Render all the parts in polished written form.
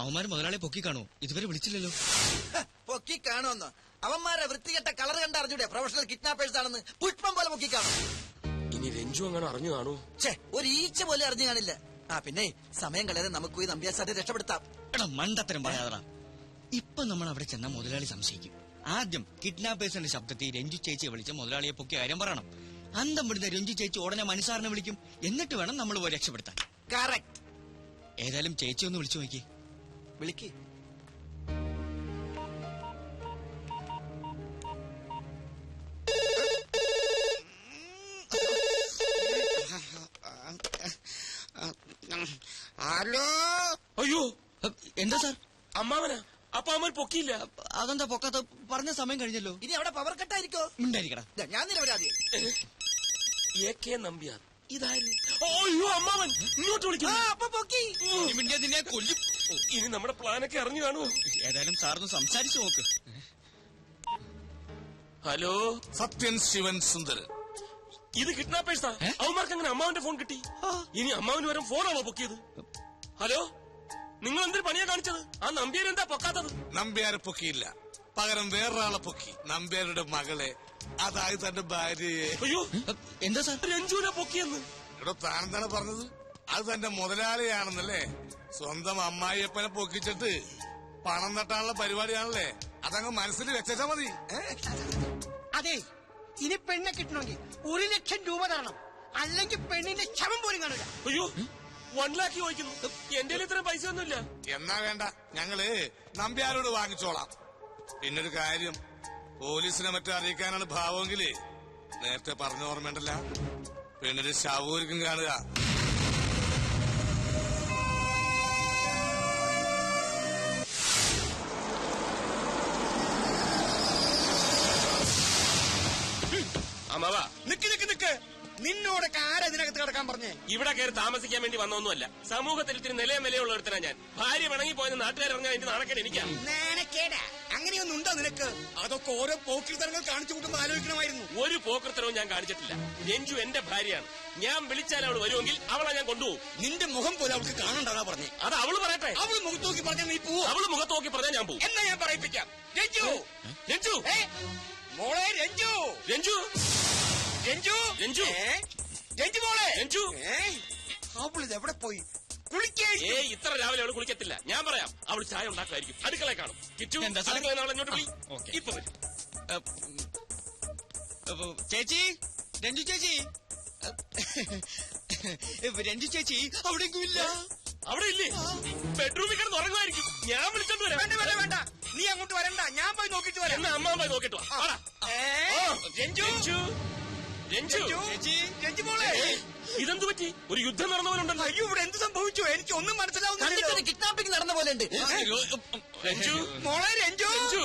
അവന്മാര് മുതലാളി പൊക്കി കാണോ? ഇതുവരെ വിളിച്ചില്ലല്ലോ. പൊക്കി കാണുമെന്നോ? അവന്മാരെ വൃത്തികെട്ട കളർ കണ്ട അറിഞ്ഞൂടെ പ്രൊഫഷണൽ കിഡ്നാപ്പേഴ്സ് ആണെന്ന്? പുഷ്പം പോലെ പൊക്കി കാണും. ഇനി രഞ്ജു അങ്ങനെ അറിഞ്ഞു കാണൂ? ഒരു ഈച്ച പോലെ അറിഞ്ഞു കാണില്ല. പിന്നെ സമയം കളയാതെ നമുക്ക് ഈ നമ്പ്യാസാരെ രക്ഷപ്പെടുത്താം. എടാ മണ്ടത്തരം പറയാതറ. ഇപ്പൊ നമ്മൾ അവിടെ ചെന്ന മുതലാളി സംശയിക്കും. ആദ്യം കിഡ്നാപ്പേഴ്സിന്റെ ശബ്ദത്തിൽ രഞ്ജു ചേച്ചിയെ വിളിച്ച് മുതലാളിയെ പൊക്കിയ കാര്യം പറയണം. അന്തം വിടുന്ന രഞ്ജു ചേച്ചി ഉടനെ മനസ്സാറിനെ വിളിക്കും. എന്നിട്ട് വേണം നമ്മൾ പോയി രക്ഷപ്പെടുത്താൻ. കറക്റ്റ്. ഏതായാലും ചേച്ചി ഒന്ന് വിളിച്ചു നോക്കി. വിളിക്ക്. ഹലോ. അയ്യോ എന്താ സാർ? അമ്മാവനാ? അപ്പൊ അമ്മ പൊക്കിയില്ല. അതെന്താ പൊക്കാത്ത? പറഞ്ഞ സമയം കഴിഞ്ഞല്ലോ. ഇനി അവിടെ പവർ കട്ടായിരിക്കോ? ഉണ്ടായിരിക്കടാ. ഞാൻ നിരപരാധി. AK നമ്പ്യാർ. ഇതായിരുന്നു. അയ്യോ അമ്മാവൻ ഇങ്ങോട്ട് വിളിക്കുന്നു. അപ്പൊ പൊക്കി. നിന്നെ കൊല്ലും. ഇനി നമ്മുടെ പ്ലാനൊക്കെ അറിഞ്ഞു കാണുമോ? ഏതായാലും സാറിന് സംസാരിച്ചു നോക്ക്. ഹലോ. സത്യൻ ശിവൻ സുന്ദരൻ. ഇത് കിഡ്നാപ്പേഴ്സാ. അവന്മാർക്ക് അങ്ങനെ അമ്മാവന്റെ ഫോൺ കിട്ടി. ഇനി അമ്മാവന് വരും ഫോണാണോ പൊക്കിയത്? ഹലോ, നിങ്ങൾ എന്തൊരു പണിയാ കാണിച്ചത്? ആ നമ്പ്യാർ എന്താ പൊക്കാത്തത്? നമ്പ്യാരെ പൊക്കിയില്ല, പകരം വേറൊരാളെ പൊക്കി. നമ്പ്യാരുടെ മകളെ, അതായത് തന്റെ ഭാര്യയെ. അയ്യോ എന്താ സാർ? രഞ്ജുവിനെ പൊക്കിയെന്ന്. ഇവിടെ താനെന്താണ് പറഞ്ഞത്? അത് തന്റെ മുതലാളിയാണെന്നല്ലേ? സ്വന്തം അമ്മായിയപ്പനെ പൊക്കിച്ചിട്ട് പണം തട്ടാനുള്ള പരിപാടിയാണല്ലേ? അതങ്ങ് മനസ്സിൽ വെച്ചാ മതി. അതെ, ഇനി പെണ്ണെ കിട്ടണമെങ്കിൽ 1 ലക്ഷം രൂപ തരണം, അല്ലെങ്കിൽ പെണ്ണിന്റെ ശവം പോലും കാണില്ല. അയ്യോ 1 ലക്ഷം ചോദിക്കുന്നു. എന്റെ ഇത്രയും പൈസ ഒന്നുമില്ല. എന്നാ വേണ്ട, ഞങ്ങള് നമ്പ്യാരോട് വാങ്ങിച്ചോളാം. പിന്നൊരു കാര്യം, പോലീസിനെ മറ്റും അറിയിക്കാനാണ് ഭാവമെങ്കില് നേരത്തെ പറഞ്ഞ ഓർമ്മയുണ്ടല്ല, പെണ്ണിന്റെ ശവൂരിക്കും കാണുക. അമ്മാവാ നിക്ക് നിക്ക് നിക്ക്, നിന്നോടൊക്കെ ആരാ ഇതിനകത്ത് കിടക്കാൻ പറഞ്ഞേ? ഇവിടെ കയറി താമസിക്കാൻ വേണ്ടി വന്നൊന്നുമല്ല. സമൂഹത്തിൽ ഇത്തിരി നിലയും വിലയുള്ള ഒരുത്തനാ ഞാൻ. ഭാര്യ പിണങ്ങി പോയെന്ന് നാട്ടുകാരിറങ്ങാൻ എന്റെ നാണക്കേട് എനിക്കാ. നാണക്കേടാ? അങ്ങനെയൊന്നും ഉണ്ടോ നിനക്ക്? അതൊക്കെ ഓരോ പോക്കിരിത്തരങ്ങൾ കാണിച്ചു കൂട്ടുമ്പോ ആലോചിക്കണമായിരുന്നു. ഒരു പോക്കൃത്തരവും ഞാൻ കാണിച്ചിട്ടില്ല. രഞ്ജു എന്റെ ഭാര്യയാണ്. ഞാൻ വിളിച്ചാൽ അവൾ വരുമെങ്കിൽ അവളെ ഞാൻ കൊണ്ടുപോകും. നിന്റെ മുഖം പോലെ അവൾക്ക് കാണണ്ടാ പറഞ്ഞേ. അത് അവള് പറയട്ടെ. അവള് മുഖത്ത് നോക്കി പറഞ്ഞാൽ നീ പോവോ? അവള് മുഖത്ത് നോക്കി പറഞ്ഞാൽ ഞാൻ പോകും. എന്നാ ഞാൻ പറയിപ്പിക്കാം. രഞ്ജു, രഞ്ജു, മോളെ രഞ്ജു, രഞ്ജു, രഞ്ജു, രഞ്ജു, രഞ്ജു മോളെ, രഞ്ജു. അവളിത് എവിടെ പോയി? കുളിക്കേ? ഇത്ര രാവിലെ അവള് കുളിക്കത്തില്ല. ഞാൻ പറയാം, അവള് ചായ ഉണ്ടാക്കുമായിരിക്കും. അടുക്കളയെ കാണും. കിറ്റു, അടുക്കളയിൽ അവളെ ഇങ്ങോട്ട് വിളി. ഇപ്പൊ വരും. ചേച്ചി, രഞ്ജു ചേച്ചി, രഞ്ജു ചേച്ചി അവിടെയെങ്കില്ല. അവിടെ ഇല്ലേ? ബെഡ്റൂമിൽ കിടന്ന് ഉറങ്ങുമായിരിക്കും. ഞാൻ വിളിച്ചോണ്ട് വരാം. വേണ്ട വേണ്ട വേണ്ട, നീ അങ്ങോട്ട് വരണ്ട, ഞാൻ പോയി നോക്കിട്ട് വരാം. എന്നാ അമ്മ പോയി നോക്കിട്ട് വാ. രഞ്ജു, രഞ്ജു, രഞ്ജു, ചേച്ചി, രഞ്ജു മോളെ, ഇതെന്തു പറ്റി? ഒരു യുദ്ധം നടന്നവരുണ്ടല്ലോ. അയ്യോ, ഇവിടെ എന്ത് സംഭവിച്ചു? എനിക്ക് ഒന്നും മനസ്സിലാവുന്നില്ല. കിഡ്നാപ്പിംഗ് നടന്ന പോലെ ഉണ്ട്. രഞ്ജു മോളെ, രഞ്ജു, രഞ്ജു,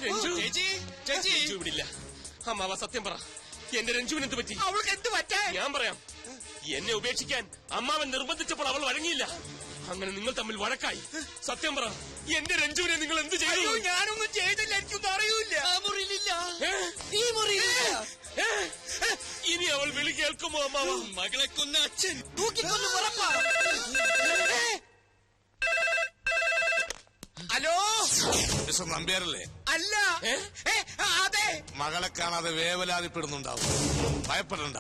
രഞ്ജു, ചേച്ചി, ചേച്ചി, രഞ്ജു ഇവിടില്ല. അമ്മാവ സത്യം പറ, എന്റെ രഞ്ജുവിന് എന്ത് പറ്റി? അവൾക്ക് എന്ത് പറ്റാ? ഞാൻ പറയാം. എന്നെ ഉപേക്ഷിക്കാൻ അമ്മാവൻ നിർബന്ധിച്ചപ്പോൾ അവൾ വഴങ്ങിയില്ല. അങ്ങനെ നിങ്ങൾ തമ്മിൽ വഴക്കായി. സത്യം പറ, എന്റെ രഞ്ജുവിനെ നിങ്ങൾ എന്ത് ചെയ്തു? ഞാനൊന്നും ചെയ്തില്ല, എനിക്കൊന്നും അറിയൂല. ഈ മുറിയിലില്ല. ഇനി അവൾ വിളി കേൾക്കുമോ അമ്മാവ? മകളെ കൊന്ന അച്ഛൻ തൂക്കിക്കൊന്നു ഉറപ്പാ. ഹലോ, മിസ്റ്റർ നമ്പ്യാരല്ലേ? അല്ല, അതെ. മകളെ കാണാതെ വേവലാതിപ്പെടുന്നുണ്ടാവും. ഭയപ്പെടണ്ട,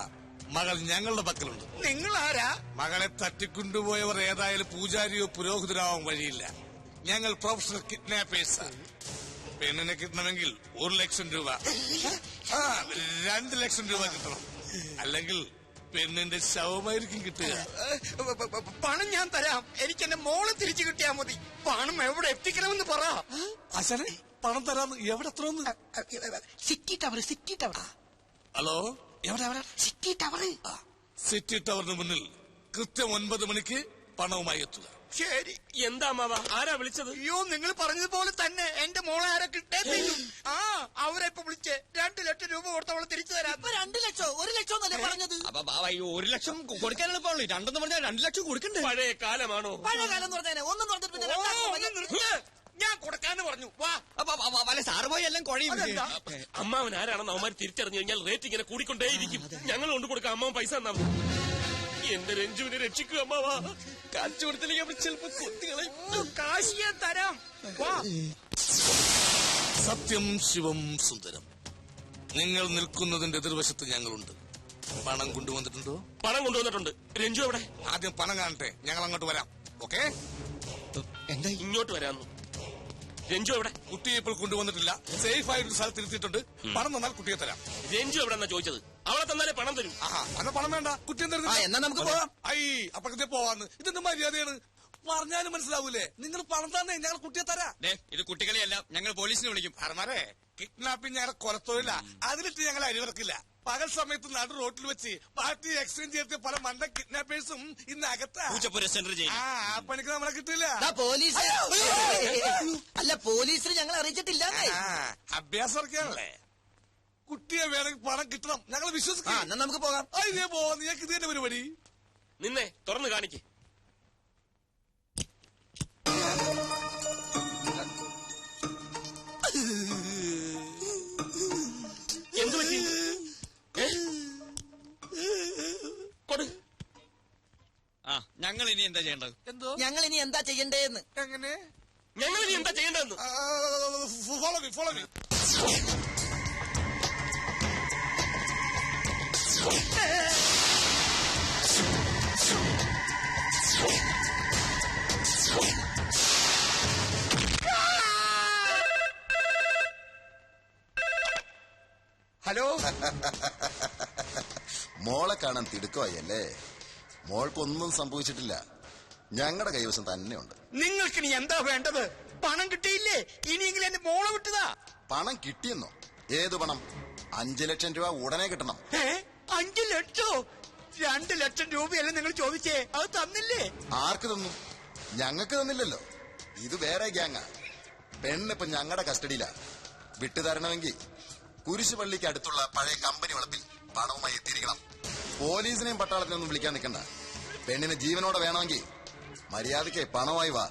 മകൾ ഞങ്ങളുടെ പക്കലുണ്ട്. നിങ്ങൾ ആരാ? മകളെ തട്ടിക്കൊണ്ടുപോയവർ ഏതായാലും പൂജാരിയോ പുരോഹിതരാവാൻ വഴിയില്ല. ഞങ്ങൾ പ്രൊഫഷണൽ കിഡ്നാപ്പേഴ്സാണ്. പെണ്ണിനെ കിട്ടണമെങ്കിൽ 1 ലക്ഷം രൂപ, 2 ലക്ഷം രൂപ കിട്ടണം. അല്ലെങ്കിൽ പെണ്ണിന്റെ ശവമായിരിക്കും കിട്ടുക. പണം ഞാൻ തരാം, എനിക്ക് എന്റെ മോളെ തിരിച്ചു കിട്ടിയാ മതി. പണം എവിടെ എത്തിക്കണമെന്ന് പറ. അച്ഛനെ പണം തരാന്ന്. എവിടെ എത്രന്ന്? City tower, city tower. Hello, എവിടെ? City tower. സിറ്റി ടവറിന് മുന്നിൽ കൃത്യം 9 മണിക്ക് പണവുമായി എത്തുക. ശരി. എന്താ അമ്മാവ, ആരാ വിളിച്ചത്? അയ്യോ, നിങ്ങൾ പറഞ്ഞതുപോലെ തന്നെ എന്റെ മോളെ ആരാ കിട്ടേ? അവരെ ഇപ്പൊ വിളിച്ച് 2 ലക്ഷം രൂപ കൊടുത്തവളെ തിരിച്ചു തരാം. 2 ലക്ഷം 1 ലക്ഷം എന്നല്ലേ പറഞ്ഞത്? 1 ലക്ഷം കൊടുക്കാനുള്ള പാടുള്ളൂ. 2 പറഞ്ഞാൽ 2 ലക്ഷം കൊടുക്കണ്ടേ? പഴയ കാലമാണോ? പഴയ കാലം എന്ന് പറഞ്ഞാൽ ഒന്നും പറഞ്ഞിട്ട് ഞാൻ കൊടുക്കാന്ന് പറഞ്ഞു. വാ, വല്ല സാറ് പോയി എല്ലാം കുഴയും. അമ്മാവൻ ആരാണെന്ന് അവന്മാർ തിരിച്ചറിഞ്ഞു കഴിഞ്ഞാൽ റേറ്റ് ഇങ്ങനെ കൂടിക്കൊണ്ടേയിരിക്കും. ഞങ്ങൾ കൊണ്ട് കൊടുക്കാം. അമ്മാവൻ പൈസ തന്നാ എന്റെ രഞ്ജുവിനെ രക്ഷിക്കുക അമ്മാവാ. കാച്ചു കൊടുത്തില്ലെങ്കിൽ ചിലപ്പോ കൊത്തുകളെ. കാശ് ഞാൻ തരാം. വാ. സത്യം ശിവം സുന്ദരം. നിങ്ങൾ നിൽക്കുന്നതിന്റെ എതിർവശത്ത് ഞങ്ങളുണ്ട്. പണം കൊണ്ടുവന്നിട്ടുണ്ടോ? പണം കൊണ്ടുവന്നിട്ടുണ്ട്. രഞ്ജു എവിടെ? ആദ്യം പണം കാണട്ടെ, ഞങ്ങൾ അങ്ങോട്ട് വരാം. ഓക്കെ? എന്താ ഇങ്ങോട്ട് വരാന്നു. രഞ്ജു എവിടെ? കുട്ടിയെ ഇപ്പോൾ കൊണ്ടുവന്നിട്ടില്ല. സേഫ് ആയിട്ട് സ്ഥലത്ത് ഇരുത്തിയിട്ടുണ്ട്. പണം തന്നാൽ കുട്ടിയെ തരാം. രഞ്ജു എവിടെ എന്നാ ചോദിച്ചത്? അവളെ തന്നാലേ പണം തരും. ആഹാ, അന്ന പണം വേണ്ട, കുട്ടിയെ ആ എന്നാ നമുക്ക് പോവാം. ഐ അപ്പഴത്തെ പോവാന്ന്. ഇതെന്ത് മര്യാദയാണ്? പറഞ്ഞാലും മനസ്സിലാവൂലേ? നിങ്ങൾ പണം തന്നെ, ഞങ്ങൾ കുട്ടിയെ തരാം. ഇത് കുട്ടികളെയല്ല, ഞങ്ങൾ പോലീസിനെ വിളിക്കും. അറമാരെ കിഡ്നാപ്പിംഗ് ഞങ്ങളെ കൊലത്തൊഴില്ല. അതിലിട്ട് ഞങ്ങൾ അരിവർക്കില്ല. പകൽ സമയത്ത് നടു റോട്ടിൽ വെച്ച് പാർട്ടി എക്സ്ചേഞ്ച് ചെയ്ത പല മണ്ട കിഡ്നാപ്പേഴ്സും ഇന്ന് അകത്താ. ആ പണിക്ക് നമ്മളെ കിട്ടില്ല. പോലീസ് അല്ല, പോലീസിന് ഞങ്ങൾ അറിയിച്ചിട്ടില്ല. അഭ്യാസം ഇറക്കിയാണല്ലേ. കുട്ടിയെ വേണമെങ്കിൽ പണം കിട്ടണം, ഞങ്ങൾ വിശ്വസിക്കാം. എന്നാ നമുക്ക് പോകാം. ഇതേ പോവാ, നീക്ക് ഇത് തന്നെ പരിപാടി. നിന്നെ തുറന്നു കാണിക്ക്. എന്തു പറ്റി? കൊടു. ഞങ്ങൾ ഇനി എന്താ ചെയ്യേണ്ടത്? എന്തോ ഞങ്ങൾ ഇനി എന്താ ചെയ്യണ്ടേന്ന്. എങ്ങനെ? ഞങ്ങൾ ഇനി എന്താ ചെയ്യേണ്ടതെന്ന്? Follow me, follow me. Hello. മോളെ കാണാൻ തിടുക്കമായല്ലേ? മോൾക്കൊന്നും സംഭവിച്ചിട്ടില്ല. ഞങ്ങളുടെ കൈവശം തന്നെയുണ്ട്. നിങ്ങൾക്ക് ഇനി എന്താ വേണ്ടത്? പണം കിട്ടിയില്ലേ? ഇനിയെങ്കിലും എന്റെ മോളെ വിട്ടതാ. പണം കിട്ടിയെന്നോ? ഏത് പണം? 5 ലക്ഷം രൂപ ഉടനെ കിട്ടണം. 5 ലക്ഷോ? 2 ലക്ഷം രൂപയല്ലേ നിങ്ങൾ ചോദിച്ചേ? അത് തന്നില്ലേ? ആർക്ക് തന്നു? ഞങ്ങൾക്ക് തന്നില്ലല്ലോ. ഇത് വേറെ ഗ്യാങ്ങാ. പെണ്ണിപ്പൊ ഞങ്ങളുടെ കസ്റ്റഡിയിലാ. വിട്ടുതരണമെങ്കിൽ കുരിശുപള്ളിക്ക് അടുത്തുള്ള പഴയ കമ്പനി വളപ്പിൽ പണവുമായി എത്തിയിരിക്കണം. പോലീസിനെയും പട്ടാളത്തിനൊന്നും വിളിക്കാൻ നിൽക്കണ്ട. പെണ്ണിന് ജീവനോടെ വേണമെങ്കിൽ മര്യാദയ്ക്ക് പണമായി വാ.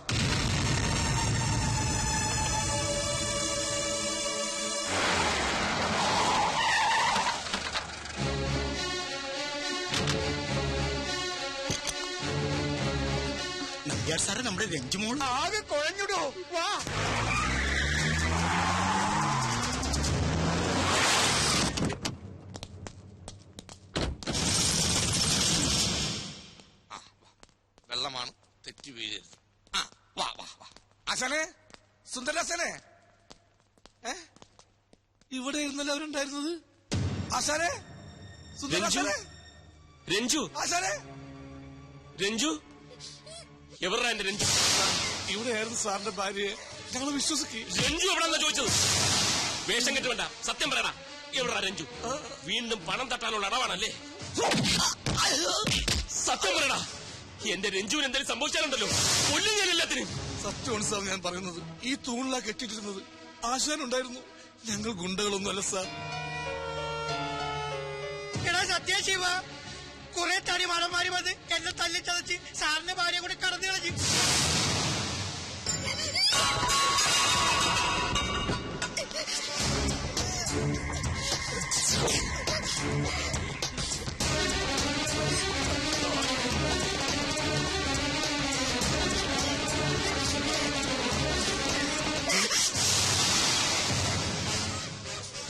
സാറേ, നമ്മുടെ രഞ്ജുമോൾ ആകെ കുഴഞ്ഞിടോ. വാ. വെള്ളമാണ്, തെറ്റി വീഴരുത്. വാ വാ വാ. ആശാനെ, സുന്ദരാശാനെ, ഇവിടെ ഇരുന്നല്ലോ അവരുണ്ടായിരുന്നത്. ആശാനെ, സുന്ദരാശാനെ, രഞ്ജു, ആശാനെ. രഞ്ജു എവിടാ? എന്റെ രഞ്ജു ഇവിടെയായിരുന്നു സാറിന്റെ ഭാര്യയെ. ഞങ്ങൾ വിശ്വസിക്കും. രഞ്ജു എവിടെന്നാ ചോദിച്ചത്? വേഷം കെട്ട് വേണ്ട, സത്യം പറയടാ. എവിടാ രഞ്ജു? വീണ്ടും പണം തട്ടാനുള്ള അടവാണല്ലേ? സത്യം പറയടാ. എന്റെ രഞ്ജുവിന് എന്തെങ്കിലും സംഭവിച്ചാലുണ്ടല്ലോ, കൊല്ലും ഞാൻ എല്ലാത്തിനും. സത്യമാണ് സാർ ഞാൻ പറയുന്നത്. ഈ തൂണിലാ കെട്ടിട്ടിരുന്നത്. ആശാനുണ്ടായിരുന്നു. ഞങ്ങൾ ഗുണ്ടകളൊന്നുമല്ല സാർ. എടാ സത്യശിവ, കുറെ തടി മണന്മാര് വന്ന് എന്നെ തല്ലിച്ചതച്ച് സാറിന്റെ ഭാര്യ കൂടെ കടന്നു കളഞ്ഞു.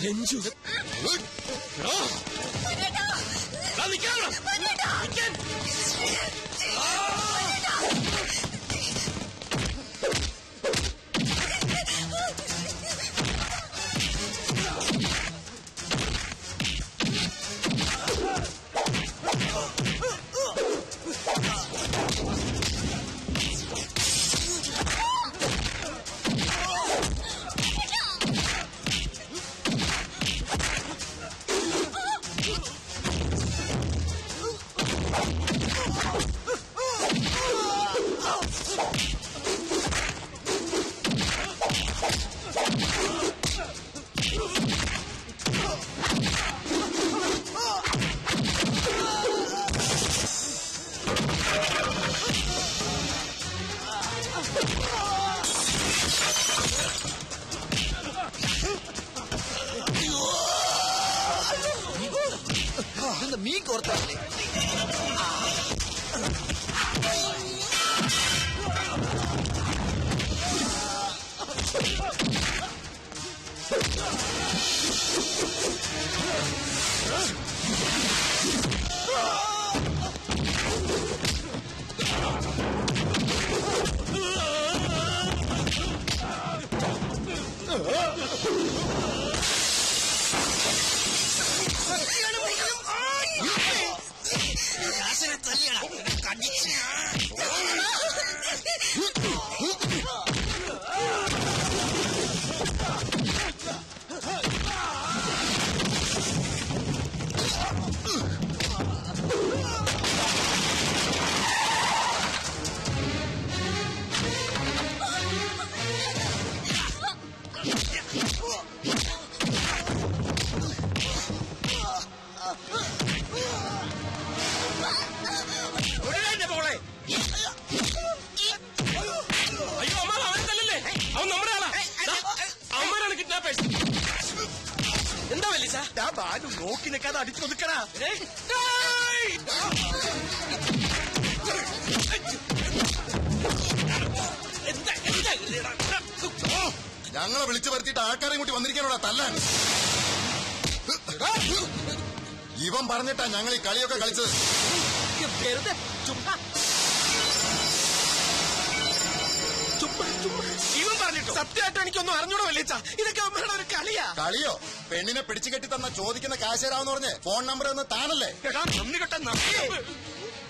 രഞ്ജു മീൻ കോർത്തല്ലേ? ബാലു നോക്കി നിൽക്കാതെ അടിച്ചൊതുക്കടാ. ഞങ്ങളെ വിളിച്ചു വരുത്തിയിട്ട് ആൾക്കാരെയും കൂട്ടി വന്നിരിക്കാനോടാ തല്ലാൻ. ഇവൻ പറഞ്ഞിട്ടാ ഞങ്ങൾ ഈ കളിയൊക്കെ കളിച്ചത്. വെറുതെ ചുമ്മാ ഇവൻ പറഞ്ഞിട്ടോ? സത്യമായിട്ട് എനിക്കൊന്നും അറിഞ്ഞൂടോ വല്യച്ഛ. ഇതൊക്കെ അമ്മയുടെ ഒരു കളിയാ. കളിയോ? പെണ്ണിനെ പിടിച്ചു കെട്ടി തന്ന ചോദിക്കുന്ന കാശേരാവെന്ന് പറഞ്ഞ് ഫോൺ നമ്പർ ഒന്ന് താനല്ലേ? നന്ദി കെട്ട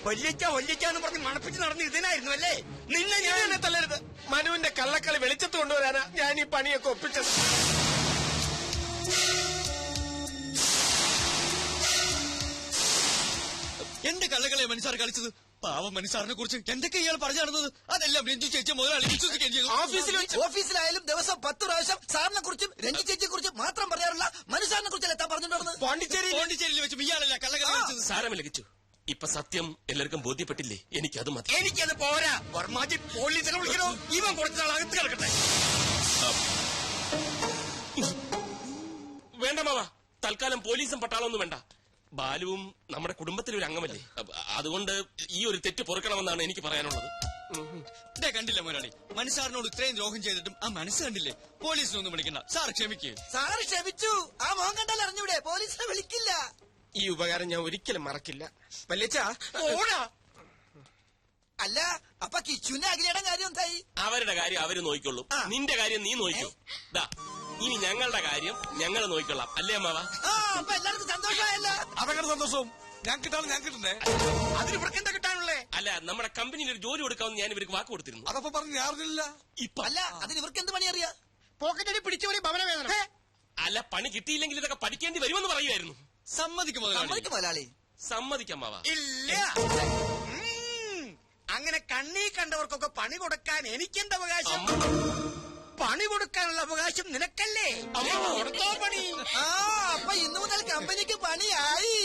വല്യച്ചാന്ന് പറഞ്ഞ് മണപ്പിച്ച് നടന്ന് ഇതിനായിരുന്നു അല്ലേ? നിന്നെ ഞാൻ എന്നെ തല്ലരുത്. മനുവിന്റെ കള്ളക്കളി വെളിച്ചത്ത് കൊണ്ടുവരാനാ ഞാൻ ഈ പണിയൊക്കെ ഒപ്പിച്ചത്. എന്റെ കള്ളകളെ മനുഷ്യർ കളിച്ചത്. പാവം മനുഷ്യറിനെ കുറിച്ച് എന്തൊക്കെ ഇയാൾ പറഞ്ഞു നടന്നത് അതെല്ലാം രഞ്ജു ചേച്ചി മുതലാളി വിശ്വസിക്കുകയും ചെയ്തു. ഓഫീസിലായാലും ദിവസം 10 പ്രാവശ്യം സാറിനെ കുറിച്ചും രഞ്ജി ചേച്ചിയെ കുറിച്ചും മാത്രം പറയാറുള്ള മനുഷ്യനെ കുറിച്ചല്ലേ താൻ പറഞ്ഞിട്ടുള്ളത്? പോണ്ടിച്ചേരിയിൽ വെച്ചും ഇയാളല്ല കള്ളകളെ കളിച്ചത്. സാരമില്ല കിച്ചു, ഇപ്പൊ സത്യം എല്ലാവർക്കും ബോധ്യപ്പെട്ടില്ലേ? എനിക്കത് മതി. എനിക്കത് പോരാ. വർമാജി പോലീസിനെ വിളിക്കണോ? ഇവൻ കുറച്ച് നാൾ അകത്ത് കിടക്കട്ടെ. വേണ്ട മാവാ, തൽക്കാലം പോലീസും പട്ടാളമൊന്നും വേണ്ട. ബാലുവും നമ്മുടെ കുടുംബത്തിലെ ഒരു അംഗമല്ലേ. അതുകൊണ്ട് ഈ ഒരു തെറ്റ് പൊറുക്കണമെന്നാണ് എനിക്ക് പറയാനുള്ളത്. ഇതേ കണ്ടില്ല മുതലാളി, മനുഷ്യറിനോട് ഇത്രയും ദ്രോഹം ചെയ്തിട്ടും ആ മനസ്സ് കണ്ടില്ലേ? പോലീസിനൊന്നും വിളിക്കണ്ട, സാർ ക്ഷമിക്കേ. സാറ് ക്ഷമിച്ചു. ആ മോഹൻ കണ്ടാൽ അറിഞ്ഞൂടെ? പോലീസിനെ വിളിക്കില്ല. ഈ ഉപകാരം ഞാൻ ഒരിക്കലും മറക്കില്ല. വല്യച്ഛ അല്ല, അപ്പൊ കിച്ചുവിന്റെ അഖിലയുടെ കാര്യം എന്തായി? അവരുടെ കാര്യം അവര് നോക്കിക്കൊള്ളും. നിന്റെ കാര്യം നീ നോക്കിക്കോ. ദാ ഇനി ഞങ്ങളുടെ കാര്യം ഞങ്ങൾ നോക്കിക്കൊള്ളാം. അല്ലേ അമ്മാവാ? അപ്പൊ എല്ലാവർക്കും സന്തോഷമായല്ലോ. അതൊക്കെ സന്തോഷവും ഞാൻ കിട്ടാണ് ഞാൻ കിട്ടണ്ടേ. അതിന് ഇവർക്ക് എന്താ കിട്ടാനുള്ളേ? അല്ല, നമ്മുടെ കമ്പനിയിൽ ഒരു ജോലി കൊടുക്കാമെന്ന് ഞാൻ ഇവർക്ക് വാക്ക് കൊടുത്തിരുന്നു. അതപ്പോ പറഞ്ഞു ഞാൻ അറിഞ്ഞില്ല. ഇപ്പൊ അല്ല, അതിന് ഇവർക്ക് എന്ത് പണി അറിയാ? പോക്കറ്റടി പിടിച്ചവരെ ഭവനവേദന. അല്ല, പണി കിട്ടിയില്ലെങ്കിൽ ഇതൊക്കെ പഠിക്കേണ്ടി വരുമെന്ന് പറയുമായിരുന്നു. സമ്മതിക്കും മുതലാളി. മുതലാളി സമ്മതിക്കമ്മാവാ. ഇല്ല. അങ്ങനെ കണ്ണീ കണ്ടവർക്കൊക്കെ പണി കൊടുക്കാൻ എനിക്കെന്ത് അവകാശം? പണി കൊടുക്കാനുള്ള അവകാശം നിനക്കല്ലേ? കൊടുത്തോ പണി. അപ്പൊ ഇന്നു മുതൽ കമ്പനിക്ക് പണിയായി.